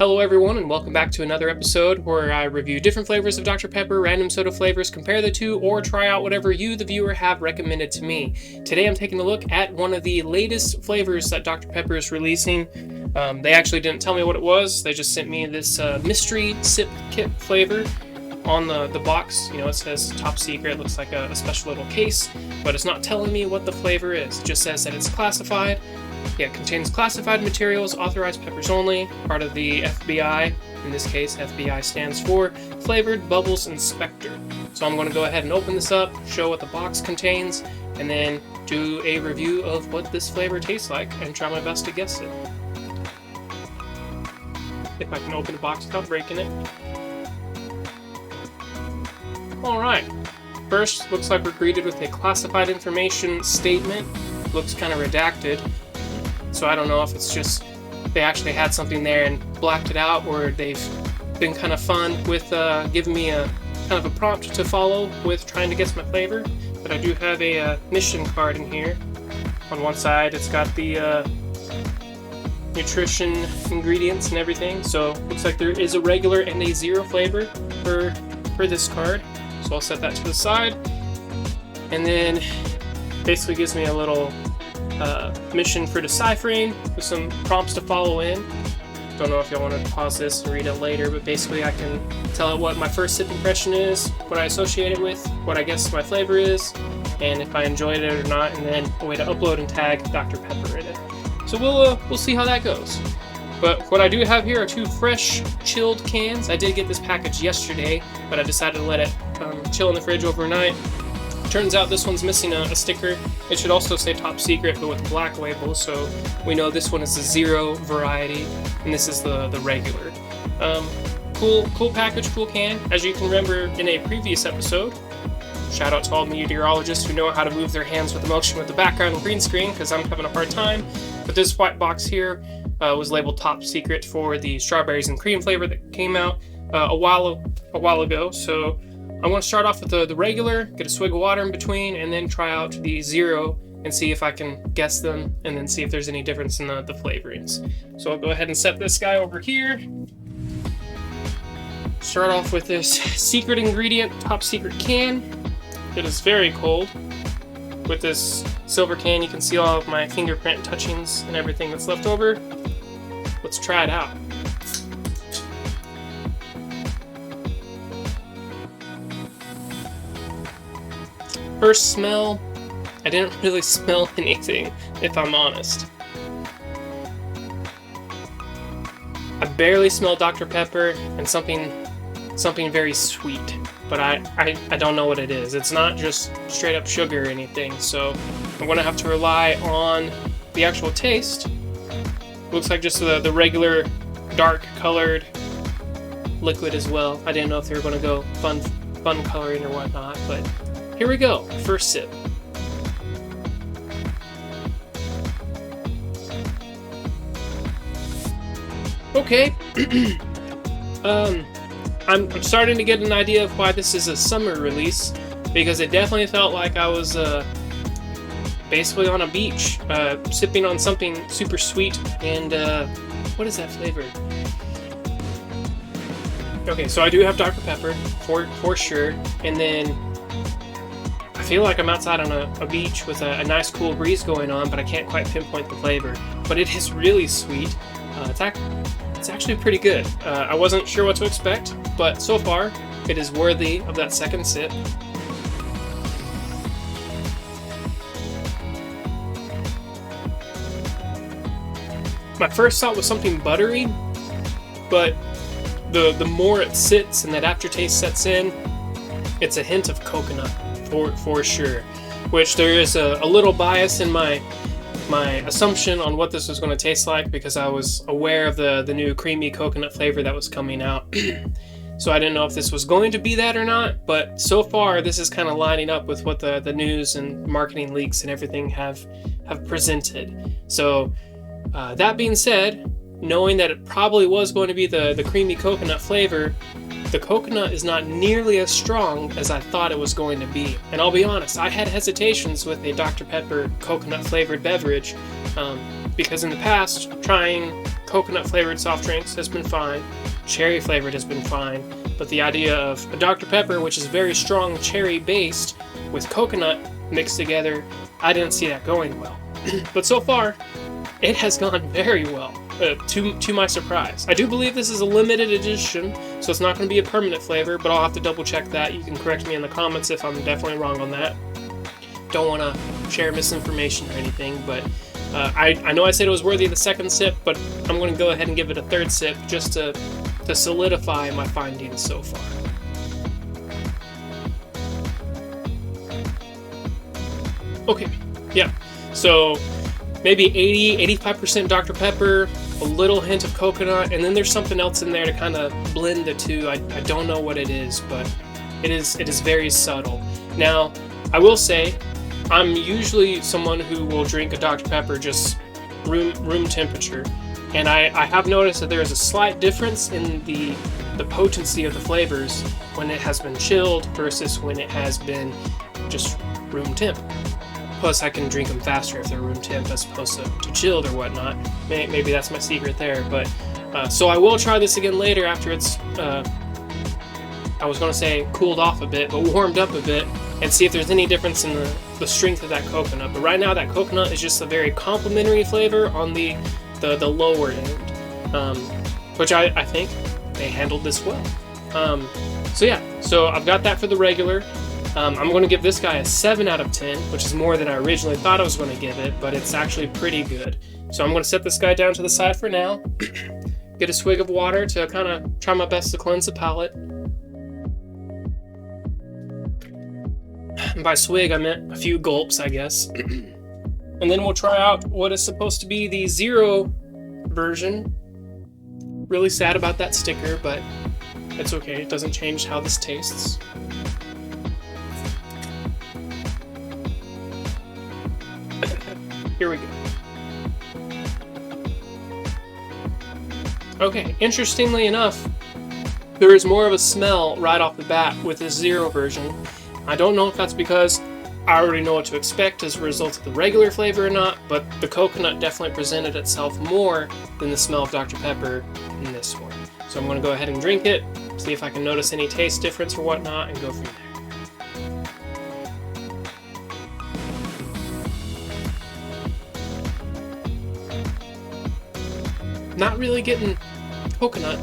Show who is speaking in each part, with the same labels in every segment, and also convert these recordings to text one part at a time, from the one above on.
Speaker 1: Hello everyone, and welcome back to another episode where I review different flavors of Dr. Pepper, random soda flavors, compare the two, or try out whatever you, the viewer, have recommended to me. Today I'm taking a look at one of the latest flavors that Dr. Pepper is releasing. They actually didn't tell me what it was, they just sent me this mystery sip kit flavor. On the box, it says top secret, looks like a special little case, but it's not telling me what the flavor is. It just says that it's classified. Yeah, it contains classified materials, authorized peppers only, part of the FBI. In this case, FBI stands for Flavored Bubbles Inspector. So I'm going to go ahead and open this up, show what the box contains, and then do a review of what this flavor tastes like and try my best to guess it. If I can open the box without breaking it. Alright, first looks like we're greeted with a classified information statement. Looks kind of redacted. So I don't know if it's just they actually had something there and blacked it out, or they've been kind of fun with giving me a kind of a prompt to follow with trying to guess my flavor. But I do have a mission card in here. On one side it's got the nutrition ingredients and everything. So looks like there is a regular and a zero flavor for this card. So I'll set that to the side. And then basically gives me a little mission for deciphering with some prompts to follow in. Don't know if y'all want to pause this and read it later, but basically I can tell it what my first sip impression is, what I associate it with, what I guess my flavor is, and if I enjoyed it or not, and then a way to upload and tag Dr. Pepper in it. So we'll see how that goes. But what I do have here are two fresh chilled cans. I did get this package yesterday, but I decided to let it chill in the fridge overnight. Turns out this one's missing a sticker. It should also say top secret, but with a black label, so we know this one is the zero variety, and this is the regular. Cool package, cool can. As you can remember in a previous episode, shout out to all meteorologists who know how to move their hands with emotion with the background and green screen, because I'm having a hard time. But this white box here was labeled top secret for the strawberries and cream flavor that came out a while ago. So I want to start off with the regular, get a swig of water in between, and then try out the zero and see if I can guess them, and then see if there's any difference in the flavorings. So I'll go ahead and set this guy over here. Start off with this secret ingredient, top secret can. It is very cold. With this silver can, you can see all of my fingerprint touchings and everything that's left over. Let's try it out. First smell, I didn't really smell anything, if I'm honest. I barely smell Dr. Pepper and something very sweet, but I don't know what it is. It's not just straight up sugar or anything, so I'm gonna have to rely on the actual taste. Looks like just the regular dark colored liquid as well. I didn't know if they were gonna go fun coloring or whatnot, but here we go, first sip. Okay, I'm starting to get an idea of why this is a summer release, because it definitely felt like I was basically on a beach, sipping on something super sweet, and what is that flavor? Okay, so I do have Dr. Pepper, for sure, and then I feel like I'm outside on a beach with a nice cool breeze going on, but I can't quite pinpoint the flavor. But it is really sweet. It's actually pretty good. I wasn't sure what to expect, but so far it is worthy of that second sip. My first thought was something buttery, but the more it sits and that aftertaste sets in, it's a hint of coconut. For sure, which there is a little bias in my assumption on what this was going to taste like, because I was aware of the new creamy coconut flavor that was coming out. So I didn't know if this was going to be that or not, but so far this is kind of lining up with what the news and marketing leaks and everything have presented. So that being said, knowing that it probably was going to be the creamy coconut flavor, the coconut is not nearly as strong as I thought it was going to be. And I'll be honest, I had hesitations with a Dr. Pepper coconut flavored beverage, because in the past, trying coconut flavored soft drinks has been fine. Cherry flavored has been fine. But the idea of a Dr. Pepper, which is very strong cherry based, with coconut mixed together, I didn't see that going well. But so far, it has gone very well, to my surprise. I do believe this is a limited edition, so it's not going to be a permanent flavor, but I'll have to double check that. You can correct me in the comments if I'm definitely wrong on that. Don't want to share misinformation or anything, but I know I said it was worthy of the second sip, but I'm going to go ahead and give it a third sip just to solidify my findings so far. Okay, yeah, so maybe 80-85% Dr. Pepper, a little hint of coconut, and then there's something else in there to kind of blend the two. I don't know what it is, but it is very subtle. Now, I will say, I'm usually someone who will drink a Dr. Pepper just room temperature, and I have noticed that there is a slight difference in the potency of the flavors when it has been chilled versus when it has been just room temp. Plus, I can drink them faster if they're room temp as opposed to chilled or whatnot. Maybe that's my secret there. But so I will try this again later after it's, I was going to say cooled off a bit, but warmed up a bit, and see if there's any difference in the strength of that coconut. But right now, that coconut is just a very complimentary flavor on the lower end, which I think they handled this well. So yeah, so I've got that for the regular. I'm going to give this guy a 7 out of 10, which is more than I originally thought I was going to give it, but it's actually pretty good. So I'm going to set this guy down to the side for now, get a swig of water to kind of try my best to cleanse the palate. And by swig, I meant a few gulps, I guess. And then we'll try out what is supposed to be the 0 version. Really sad about that sticker, but it's okay. It doesn't change how this tastes. Here we go. Okay, interestingly enough, there is more of a smell right off the bat with the 0 version. I don't know if that's because I already know what to expect as a result of the regular flavor or not, but the coconut definitely presented itself more than the smell of Dr. Pepper in this one. So I'm going to go ahead and drink it, see if I can notice any taste difference or whatnot, and go from there. Not really getting coconut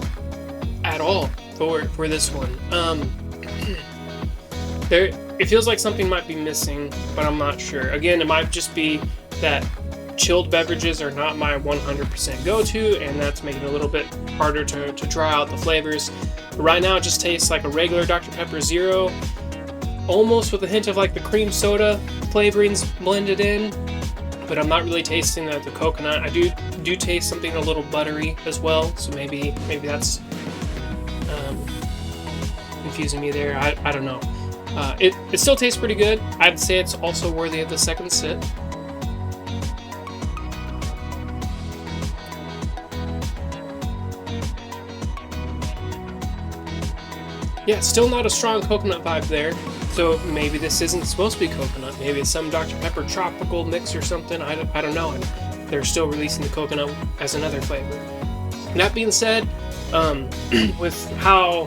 Speaker 1: at all for this one. It feels like something might be missing, but I'm not sure. Again, it might just be that chilled beverages are not my 100% go-to, and that's making it a little bit harder to try out the flavors. But right now, it just tastes like a regular Dr. Pepper 0, almost with a hint of like the cream soda flavorings blended in. But I'm not really tasting the coconut. I do taste something a little buttery as well, so maybe that's confusing me there. I don't know. It still tastes pretty good. I'd say it's also worthy of the second sip. Yeah, still not a strong coconut vibe there. So maybe this isn't supposed to be coconut. Maybe it's some Dr. Pepper tropical mix or something. I don't know. And they're still releasing the coconut as another flavor. That being said, with how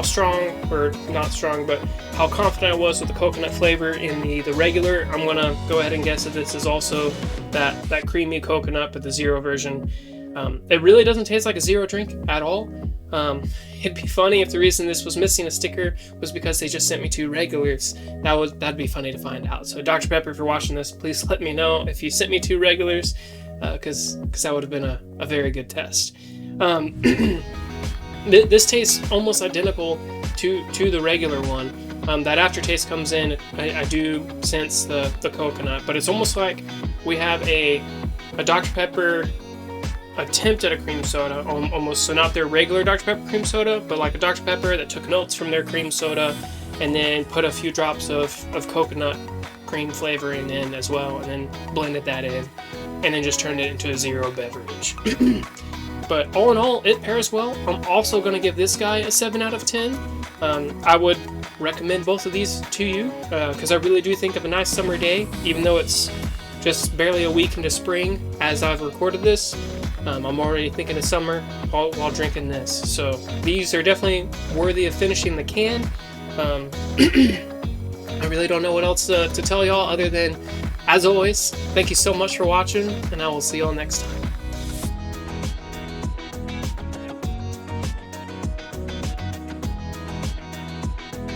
Speaker 1: strong, or not strong, but how confident I was with the coconut flavor in the regular, I'm gonna go ahead and guess that this is also that creamy coconut, but the 0 version. It really doesn't taste like a 0 drink at all. It'd be funny if the reason this was missing a sticker was because they just sent me 2 regulars. That'd be funny to find out. So Dr. Pepper, if you're watching this, please let me know if you sent me 2 regulars, because that would have been a very good test. This tastes almost identical to the regular one. That aftertaste comes in. I do sense the coconut, but it's almost like we have a Dr. Pepper attempt at a cream soda, almost. So not their regular Dr. Pepper cream soda, but like a Dr. Pepper that took notes from their cream soda and then put a few drops of coconut cream flavoring in as well, and then blended that in, and then just turned it into a 0 beverage. But all in all, it pairs well. I'm also going to give this guy a 7 out of 10. I would recommend both of these to you, because I really do think of a nice summer day, even though it's just barely a week into spring as I've recorded this. I'm already thinking of summer while drinking this. So these are definitely worthy of finishing the can. I really don't know what else to tell y'all other than, as always, thank you so much for watching, and I will see y'all next time.